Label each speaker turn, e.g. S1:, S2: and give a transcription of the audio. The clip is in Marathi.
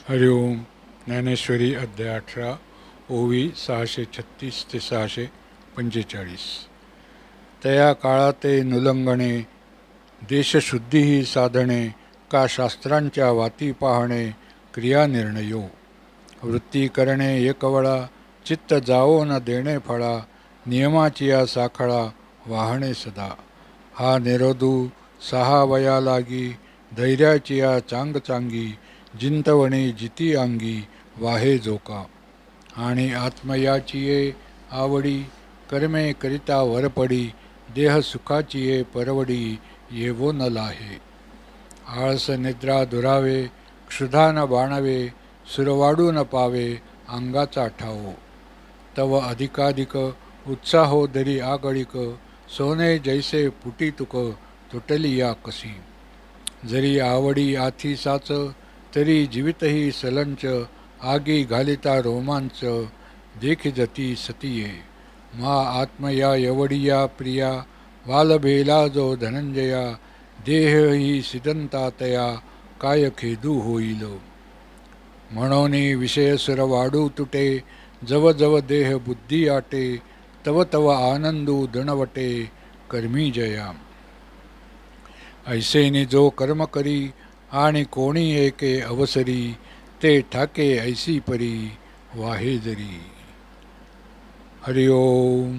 S1: हरिओम. ज्ञानेश्वरी अध्याय 18. ओवी 636 ते 645. तया काळाते नुलंगणे देशशुद्धी ही साधणे का शास्त्रांच्या वाती पाहणे क्रियानिर्णयो वृत्ती करणे एकवळा चित्त जावो न देणे फळा नियमाची या साखळा वाहणे सदा हा निरोधू सहा वया लागी धैर्याची या चांग चांगी जिंतवणी जिती अंगी वाहे जोका आणि आत्मयाची ये आवडी कर्मे करिता वरपडी देह सुखाची ये परवडी येवो न लाहे आळस निद्रा दुरावे क्षुधा न बाणावे सुरवाडू न पावे अंगाचा ठावो तव अधिकाधिक उत्साहो दरी आगळिक सोने जैसे पुटी तुक तुटली या कसी जरी आवडी आथी साच तरी जीवितही सलंच आगी घालिता रोमांच देखिजती सतिये मा आत्मया यवडिया प्रिया वालभेला जो धनंजया देह ही सिदंता तया काय खेदू होईल म्हणून विषय सुर वाढू तुटे जव जव देह बुद्धी आटे तव तव आनंदू दणवटे कर्मी जया ऐसेनी जो कर्म करी आणि कोणी एके अवसरी ते ठाके ऐसी परी वाहे जरी. हरिओम.